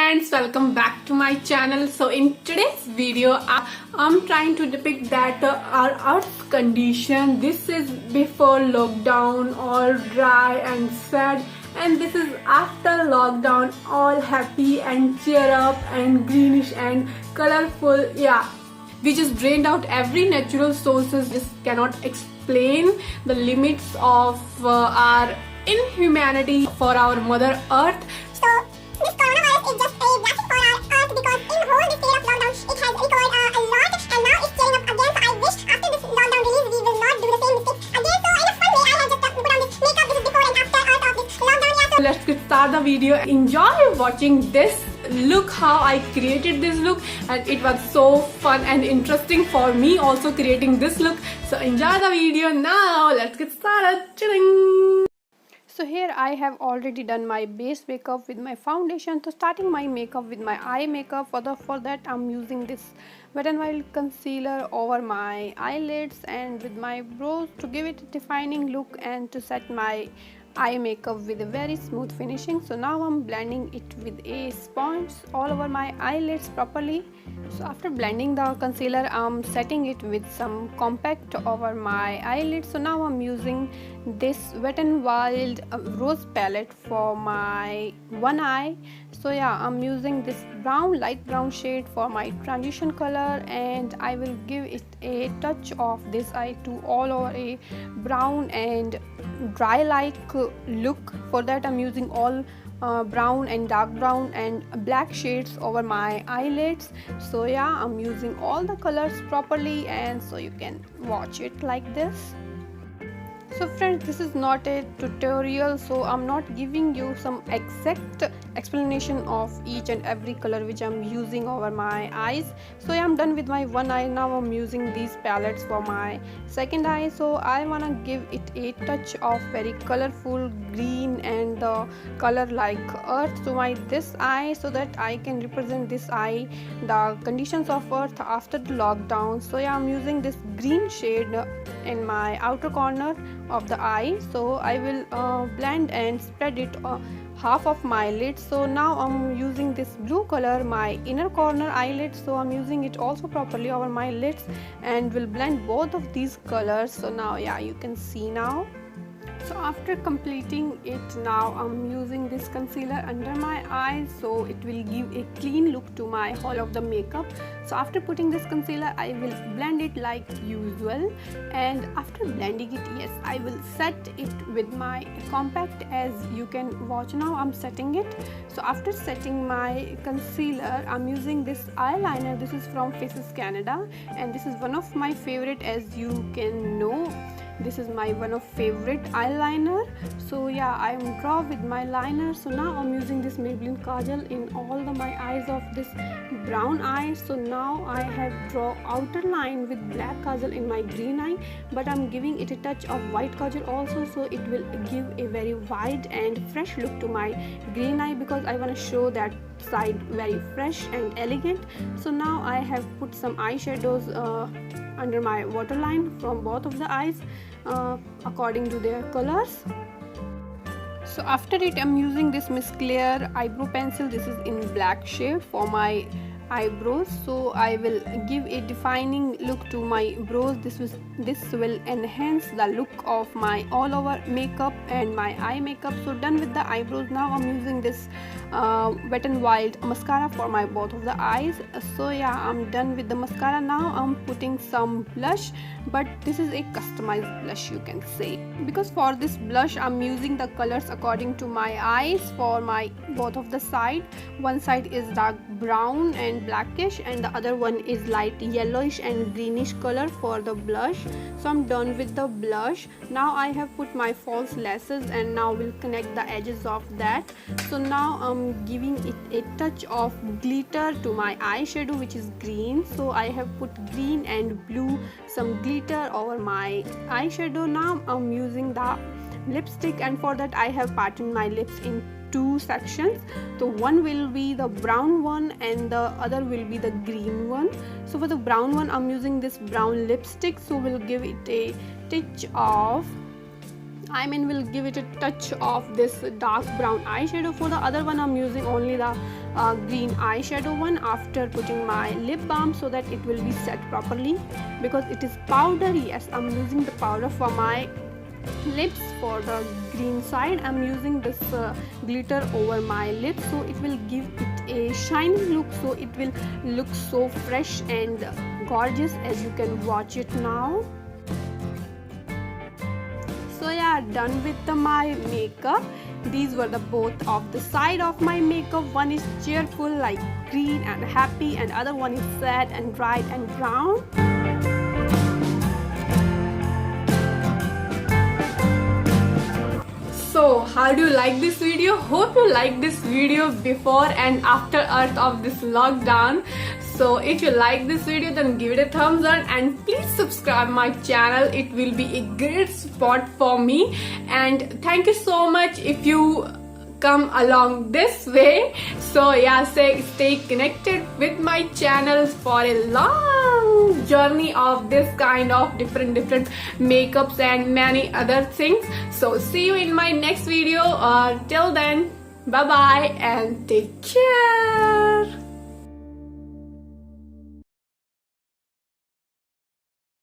friends, welcome back to my channel. So in today's video I'm trying to depict that our earth's condition. This is before lockdown, all dry and sad, and this is after lockdown, all happy and cheer up and greenish and colorful. Yeah, we just drained out every natural sources. Just cannot explain the limits of our inhumanity for our mother earth. So this coronavirus is just a blessing for our earth, because in whole this period of lockdown it has recovered a lot, and now it's cheering up again. So I wish after this lockdown release we will not do the same mistake again. So in a fun way I have just put on this makeup. This is before and after earth of this lockdown. Yeah, so Let's get start the video. Enjoy watching this look, how I created this look, and it was so fun and interesting for me also creating this look. So enjoy the video. Now let's get started. Chilling. So here I have already done my base makeup with my foundation. So starting my makeup with my eye makeup. For that I'm using this Wet n Wild concealer over my eyelids and with my brows to give it a defining look and to set my eye makeup with a very smooth finishing. So now I'm blending it with a sponge all over my eyelids properly. So after blending the concealer, I'm setting it with some compact over my eyelids. So now I'm using this Wet n Wild rose palette for my one eye. So yeah, I'm using this light brown shade for my transition color, and I will give it a touch of this eye to all over a brown and dry like look. For that I'm using all brown and dark brown and black shades over my eyelids. So yeah, I'm using all the colors properly, and so you can watch it like this. So friends, this is not a tutorial, so I'm not giving you some exact explanation of each and every color which I'm using over my eyes. So yeah, I'm done with my one eye. Now I'm using these palettes for my second eye. So I wanna give it a touch of very colorful green and the color like earth to my this eye, so that I can represent this eye the conditions of earth after the lockdown. So yeah, I'm using this green shade in my outer corner of the eye. So I will blend and spread it half of my lid. So now I'm using this blue color my inner corner eyelid. So I'm using it also properly over my lids and will blend both of these colors. So now yeah, you can see now. So after completing it, now I'm using this concealer under my eyes, so it will give a clean look to my whole of the makeup. So after putting this concealer, I will blend it like usual, and after blending it, yes, I will set it with my compact. As you can watch now, I'm setting it. So after setting my concealer, I'm using this eyeliner. This is from Faces Canada, and this is one of my favorite, as you can know. This is my one of favorite eyeliner. So yeah, I am draw with my liner. So now I'm using this Maybelline kajal in all my eyes of this brown eye. So now I have draw outer line with black kajal in my green eye, but I'm giving it a touch of white kajal also, so it will give a very wide and fresh look to my green eye, because I want to show that side very fresh and elegant. So now I have put some eyeshadows under my waterline from both of the eyes according to their colors. So after it, I'm using this Miss Claire eyebrow pencil. This is in black shade for my eyebrows. So I will give a defining look to my brows. This will enhance the look of my all over makeup and my eye makeup. So done with the eyebrows. Now I'm using this Wet n Wild mascara for my both of the eyes. So yeah, I'm done with the mascara. Now I'm putting some blush, but this is a customized blush, you can say, because for this blush I'm using the colors according to my eyes for my both of the side. One side is dark brown and blackish, and the other one is light yellowish and greenish color for the blush. So I'm done with the blush. Now I have put my false lashes, and now we'll connect the edges of that. So now I'm giving it a touch of glitter to my eyeshadow, which is green. So I have put green and blue, some glitter over my eyeshadow. Now I'm using the lipstick, and for that I have patterned my lips in two sections. So one will be the brown one and the other will be the green one. So for the brown one, I'm using this brown lipstick, so we'll give it a touch of I mean, will give it a touch of this dark brown eyeshadow. For the other one, I'm using only the green eyeshadow one after putting my lip balm, so that it will be set properly, because it is powder. Yes, I'm using the powder for my lips. For the green side, I'm using this glitter over my lips, so it will give it a shiny look, so it will look so fresh and gorgeous, as you can watch it now. So yeah, done with my makeup. These were the both of the side of my makeup. One is cheerful like green and happy, and other one is sad and bright and brown. So how do you like this video? Hope you like this video before and after earth of this lockdown. So if you like this video, then give it a thumbs up and please subscribe my channel. It will be a great support for me, and thank you so much if you come along this way. So yeah, stay connected with my channel for a long journey of this kind of different makeups and many other things. So see you in my next video. Till then, bye bye and take care.